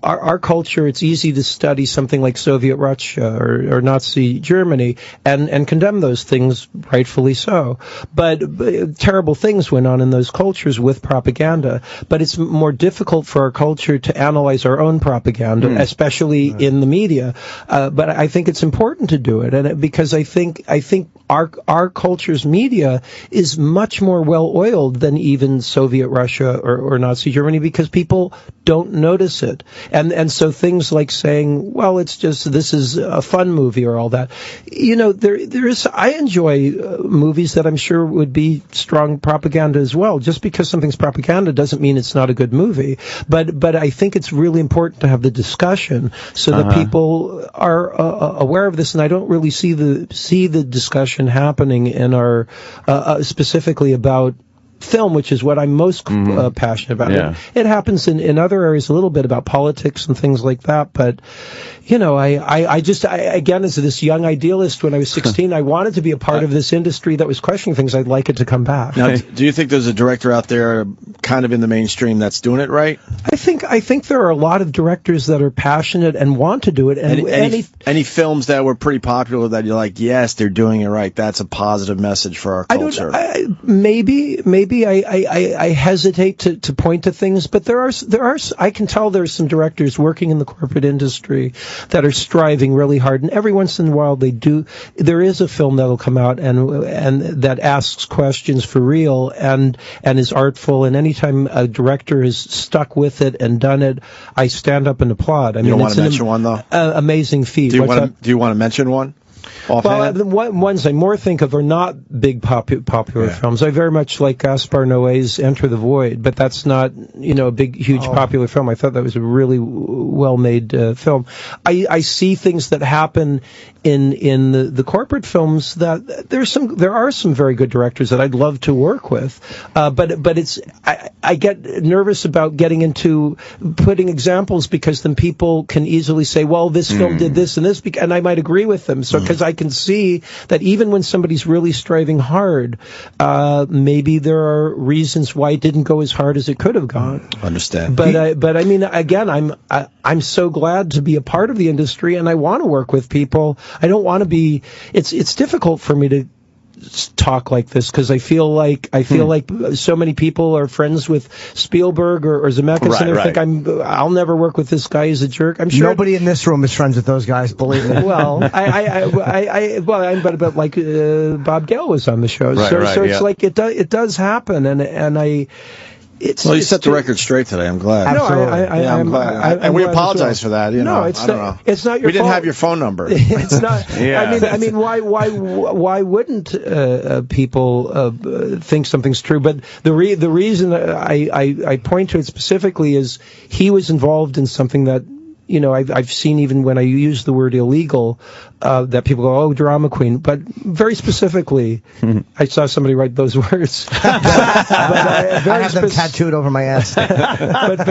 our culture, it's easy to study something like Soviet Russia or Nazi Germany and condemn those things, rightfully so. But terrible things went on in those cultures with propaganda. But it's more difficult for our culture to analyze our own propaganda, especially in the media. But I think it's important to do it, and because I think our culture's media is much more well-oiled than even Soviet Russia or Nazi Germany, because people don't notice it. And so things like saying, well, it's just, this is a fun movie or all that. I enjoy movies that I'm sure would be strong propaganda as well. Just because something's propaganda doesn't mean it's not a good movie. But I think it's really important to have the discussion so that people are aware of this. And I don't really see the discussion happening in our specifically about film, which is what I'm most passionate about. Yeah. It happens in other areas a little bit about politics and things like that, but I again, as this young idealist, when I was 16, I wanted to be a part of this industry that was questioning things. I'd like it to come back. Now, do you think there's a director out there kind of in the mainstream that's doing it right? I think there are a lot of directors that are passionate and want to do it. And any films that were pretty popular that you're like, yes, they're doing it right. That's a positive message for our culture. Maybe I hesitate to point to things, but there are I can tell there's some directors working in the corporate industry that are striving really hard, and every once in a while there is a film that'll come out and that asks questions for real and is artful, and anytime a director has stuck with it and done it, I stand up and applaud. I mean, don't want to mention one, though? Amazing feat. Do you want to mention one? Well, the ones I more think of are not big popular films. I very much like Gaspar Noé's Enter the Void, but that's not, a big, huge popular film. I thought that was a really well-made film. I see things that happen in the corporate films that there are some very good directors that I'd love to work with, but it's I get nervous about getting into putting examples, because then people can easily say, well, this film did this and this, and I might agree with them. So because I can see that even when somebody's really striving hard, maybe there are reasons why it didn't go as hard as it could have gone. Understand. But I mean, again, I'm so glad to be a part of the industry, and I want to work with people. I don't want to be. It's difficult for me to talk like this, because I feel like so many people are friends with Spielberg or Zemeckis, and they think I'll never work with this guy. He's a jerk. I'm sure nobody in this room is friends with those guys. Believe me. Well, but like Bob Gale was on the show, so it's like it does happen, and I. You set the record straight today. I'm glad. No, I'm glad. And we apologize for that. No, I don't know. It's not your fault. We didn't have your phone number. It's not. I mean, why wouldn't people think something's true? But the reason I point to it specifically is he was involved in something that, I've seen, even when I use the word illegal, that people go, oh, drama queen. But very specifically, I saw somebody write those words. I have them tattooed over my ass. but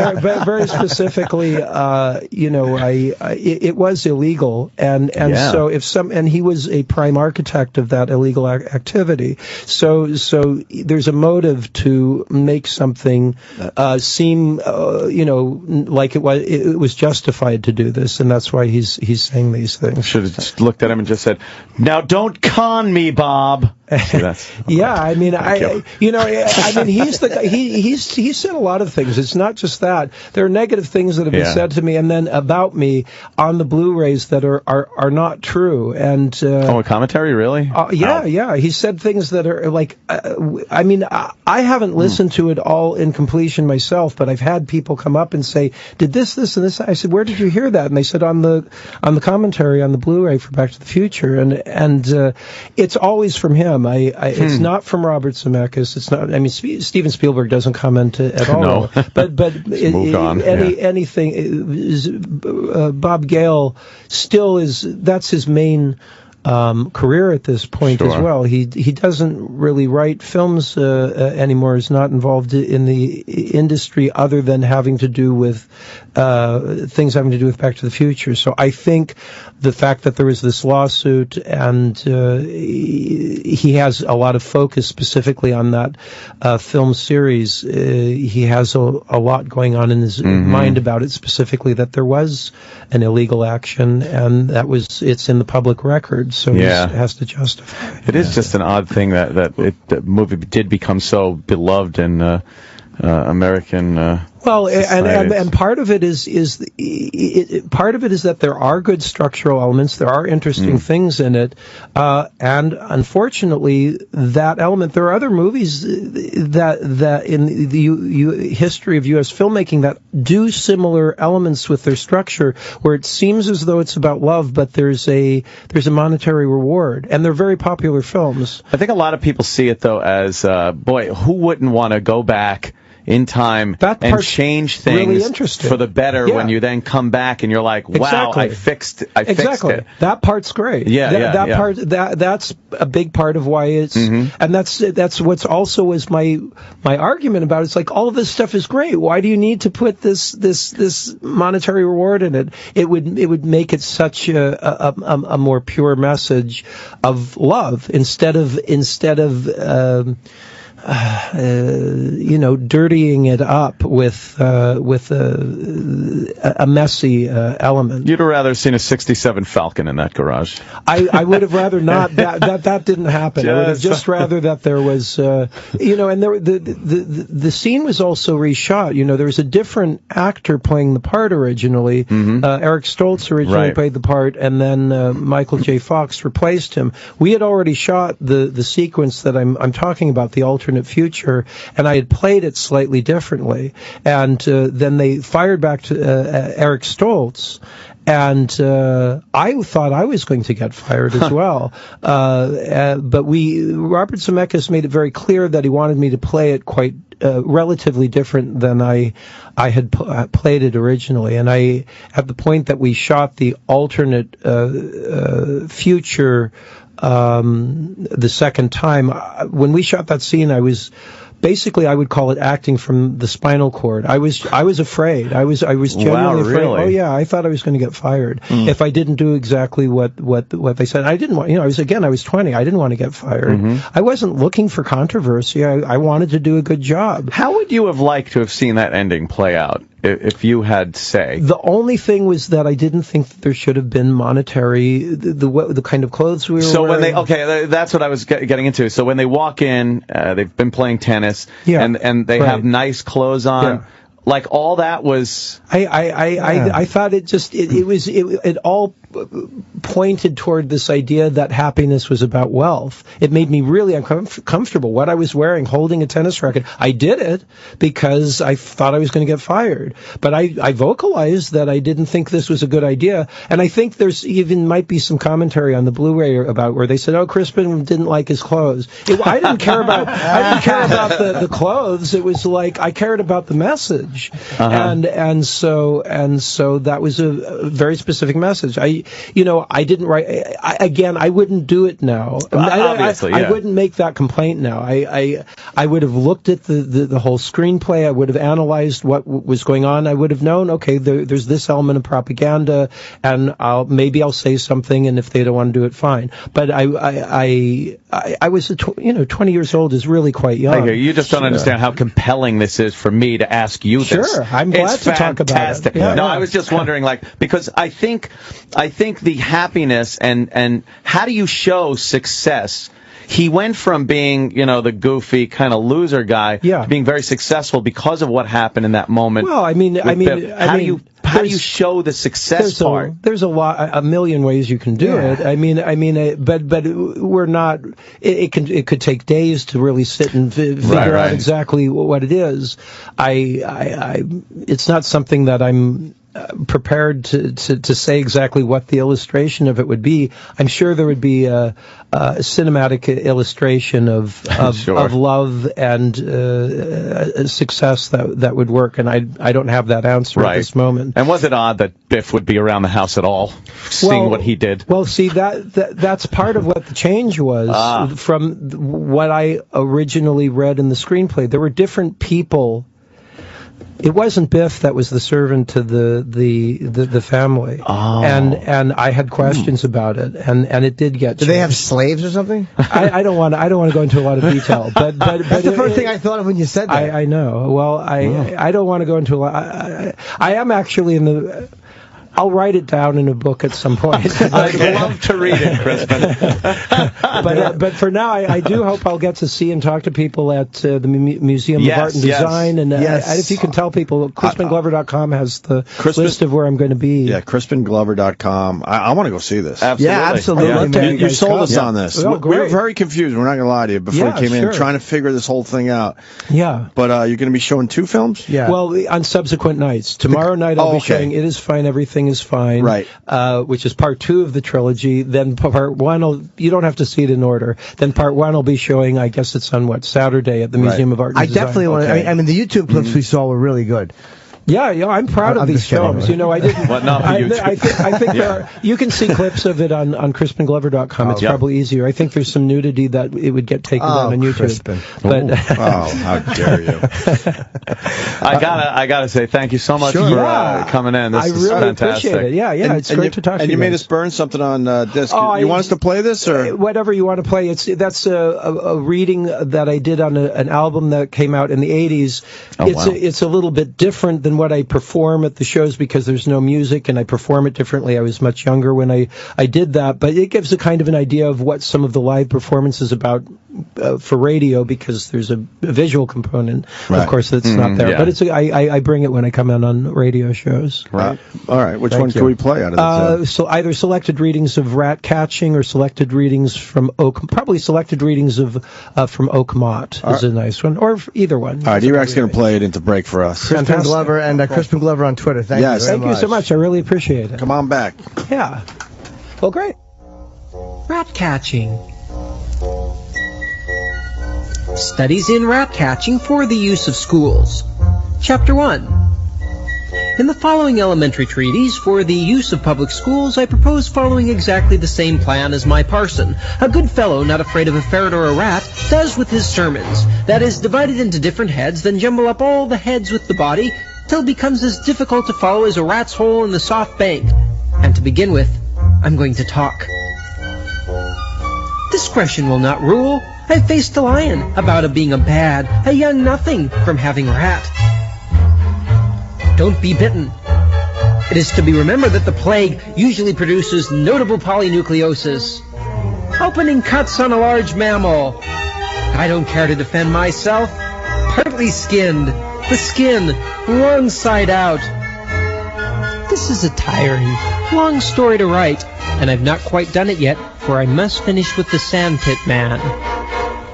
very specifically, it was illegal. And so and he was a prime architect of that illegal activity. So there's a motive to make something seem, like it was justified to do this, and that's why he's saying these things. Should have just looked at him and just said, "Now don't con me, Bob." Yeah, I mean, he's the guy. He said a lot of things. It's not just that. There are negative things that have been said to me, and then about me on the Blu-rays that are not true. And a commentary, really? Yeah. He said things that are like. I haven't listened to it all in completion myself, but I've had people come up and say, "Did this, and this?" I said, "Where did you hear that?" And they said, on the commentary on the Blu-ray for Back to the Future, and it's always from him. It's not from Robert Zemeckis. It's not. I mean, Steven Spielberg doesn't comment at all. No. but anything. Bob Gale still is. That's his main career at this point as well. He doesn't really write films anymore. He's not involved in the industry other than having to do with things having to do with Back to the Future. So I think the fact that there was this lawsuit and he has a lot of focus specifically on that film series. He has a lot going on in his mind about it, specifically that there was an illegal action and it's in the public record. So he has to justify it. It is just an odd thing that the movie did become so beloved in American. Well, and part of it is part of it is that there are good structural elements, there are interesting things in it, and unfortunately, that element. There are other movies that in the history of U.S. filmmaking that do similar elements with their structure, where it seems as though it's about love, but there's a monetary reward, and they're very popular films. I think a lot of people see it though as, boy, who wouldn't want to go back in time and change things really for the better when you then come back and you're like, wow, I fixed it. That part's great. Part that's a big part of why it's and that's what's also was my argument about it. It's like all of this stuff is great. Why do you need to put this monetary reward in it? It would make it such a more pure message of love instead of dirtying it up with a messy element. You'd have rather seen a '67 Falcon in that garage. I would have rather not. That didn't happen. I would have just rather that there was, and the scene was also reshot. There was a different actor playing the part originally. Eric Stoltz originally played the part, and then Michael J. Fox replaced him. We had already shot the sequence that I'm talking about, the alternate future, and I had played it slightly differently. And then they fired back to Eric Stoltz, and I thought I was going to get fired as well. But Robert Zemeckis made it very clear that he wanted me to play it quite relatively different than I had played it originally. And at the point that we shot the alternate future the second time, when we shot that scene, I would call it acting from the spinal cord. I was afraid. I was genuinely afraid. Really? Oh yeah, I thought I was going to get fired if I didn't do exactly what they said. I didn't want, I was 20. I didn't want to get fired. I wasn't looking for controversy. I wanted to do a good job. How would you have liked to have seen that ending play out? If you had say, the only thing was that I didn't think that there should have been monetary the kind of clothes we were wearing. That's what I was getting into. So when they walk in, they've been playing tennis, and they have nice clothes on. Yeah. Like all that was. I thought it all pointed toward this idea that happiness was about wealth. It made me really uncomfortable. What I was wearing, holding a tennis racket, I did it because I thought I was going to get fired. But I vocalized that I didn't think this was a good idea. And I think there's even might be some commentary on the Blu-ray about where they said, "Oh, Crispin didn't like his clothes." I didn't care about the clothes. It was like I cared about the message. And so that was a very specific message. I didn't write. I wouldn't do it now. Obviously, I wouldn't make that complaint now. I would have looked at the whole screenplay. I would have analyzed what was going on. I would have known, okay, there's this element of propaganda, and maybe I'll say something, and if they don't want to do it, fine. But I was 20 years old is really quite young. I hear you. You just don't understand how compelling this is for me to ask you this. Sure, I'm glad to talk about it. Yeah, I was just wondering, because I think the happiness and how do you show success? He went from being, the goofy kind of loser guy to being very successful because of what happened in that moment. Well, how do you show the success part? There's a million ways you can do it. But we're not. It could take days to really sit and figure out exactly what it is. It's not something that I'm prepared to say exactly what the illustration of it would be. I'm sure there would be a cinematic illustration of sure. of love and success that would work, and I don't have that answer at this moment. And was it odd that Biff would be around the house at all, seeing what he did? Well, see, that's part of what the change was from what I originally read in the screenplay. There were different people. It wasn't Biff that was the servant to the family, and I had questions about it, and it did get. Did they have slaves or something? I don't want to go into a lot of detail, but that's the first thing I thought of when you said that. I know. Well, I don't want to go into a lot. I am actually in the. I'll write it down in a book at some point. I'd love to read it, Crispin. but for now, I do hope I'll get to see and talk to people at the Museum of Art and Design. And if you can tell people, CrispinGlover.com has the list of where I'm going to be. Yeah, CrispinGlover.com. I want to go see this. Absolutely. Yeah, absolutely. Yeah. You sold us on this. Well, we were very confused. We're not going to lie to you. Before we came in, trying to figure this whole thing out. Yeah. But you're going to be showing 2 films? Yeah. Well, on subsequent nights. Tomorrow night I'll be showing It Is Fine, Everything Is Fine. Right. Which is part 2 of the trilogy. Then part 1, you don't have to see it in order. Then part 1 will be showing, I guess it's on Saturday at the Museum of Art and Design. I definitely want to, I mean, the YouTube clips we saw were really good. Yeah, I'm proud of these films. You know, I didn't. What, not for YouTube? I think you can see clips of it on CrispinGlover.com. It's probably easier. I think there's some nudity that it would get taken down on YouTube. Crispin. But how dare you! I gotta say thank you so much for coming in. This is really fantastic. appreciate it. Yeah, it's great to talk to you. And you made us burn something on disc. You want us to play this or whatever you want to play? That's a reading that I did on an album that came out in the '80s. It's a little bit different than what I perform at the shows because there's no music and I perform it differently. I was much younger when I did that, but it gives a kind of an idea of what some of the live performance is about for radio because there's a visual component, of course, that's not there. But I bring it when I come in on radio shows. Right. All right. Which one can we play out of this? So either selected readings of Rat Catching or selected readings from probably selected readings of from Oak Mott is a nice one, or either one. All right, E-Rac's going to play it into break for us. Crispin Glover and Crispin Glover on Twitter. Thank you very much. Thank you so much. I really appreciate it. Come on back. Yeah. Well, great. Rat catching. Studies in rat catching for the use of schools. Chapter 1. In the following elementary treatise for the use of public schools, I propose following exactly the same plan as my parson, a good fellow not afraid of a ferret or a rat, does with his sermons. That is, divide it into different heads, then jumble up all the heads with the body, till it becomes as difficult to follow as a rat's hole in the soft bank. And to begin with, I'm going to talk. Discretion will not rule. I faced a lion about a being a young nothing from having rat. Don't be bitten. It is to be remembered that the plague usually produces notable polynucleosis. Opening cuts on a large mammal. I don't care to defend myself. Partly skinned. The skin, wrong side out. This is a tiring, long story to write, and I've not quite done it yet, for I must finish with the Sandpit Man.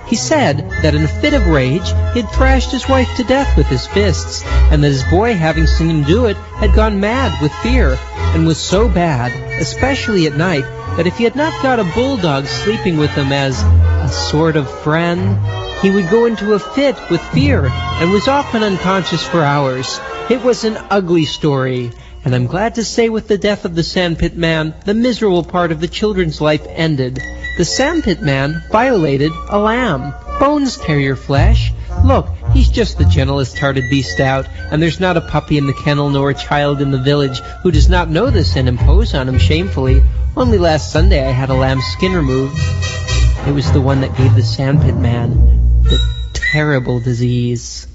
He said that in a fit of rage, he had thrashed his wife to death with his fists, and that his boy, having seen him do it, had gone mad with fear, and was so bad, especially at night, that if he had not got a bulldog sleeping with him as a sort of friend, he would go into a fit with fear, and was often unconscious for hours. It was an ugly story, and I'm glad to say with the death of the Sandpit Man, the miserable part of the children's life ended. The Sandpit Man violated a lamb. Bones tear your flesh. Look, he's just the gentlest-hearted beast out, and there's not a puppy in the kennel nor a child in the village who does not know this and impose on him shamefully. Only last Sunday I had a lamb's skin removed. It was the one that gave the Sandpit Man the terrible disease.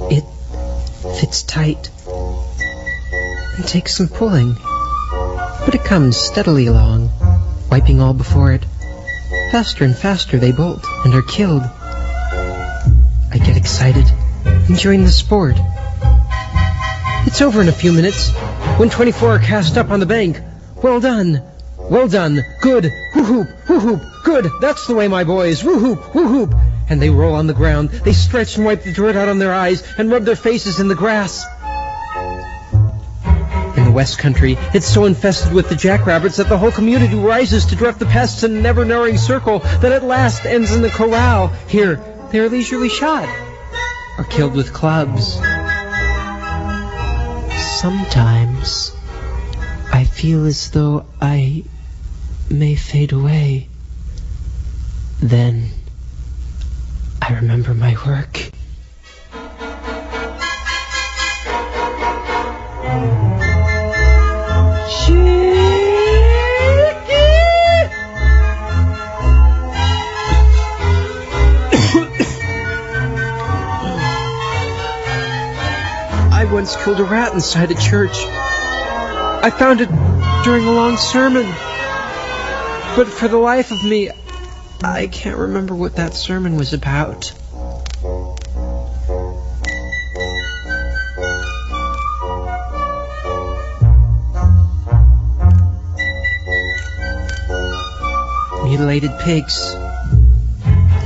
It fits tight and takes some pulling, but it comes steadily along, wiping all before it. Faster and faster they bolt and are killed. I get excited, enjoying the sport. It's over in a few minutes, when 24 are cast up on the bank. Well done. Well done. Good. Whoop-hoop. Whoop-hoop. Good. That's the way, my boys. Whoop-hoop. Whoop-hoop. And they roll on the ground. They stretch and wipe the dirt out on their eyes and rub their faces in the grass. In the West Country, it's so infested with the jackrabbits that the whole community rises to direct the pests in a never-narrowing circle that at last ends in the corral. Here, they are leisurely shot or killed with clubs. Sometimes I feel as though I may fade away. Then I remember my work. I once killed a rat inside a church. I found it during a long sermon. But for the life of me, I can't remember what that sermon was about. Mutilated pigs,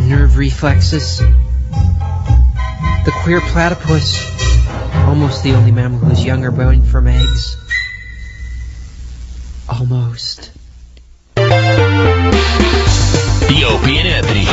nerve reflexes, the queer platypus, almost the only mammal whose young are born from eggs. Almost. The Opie and Anthony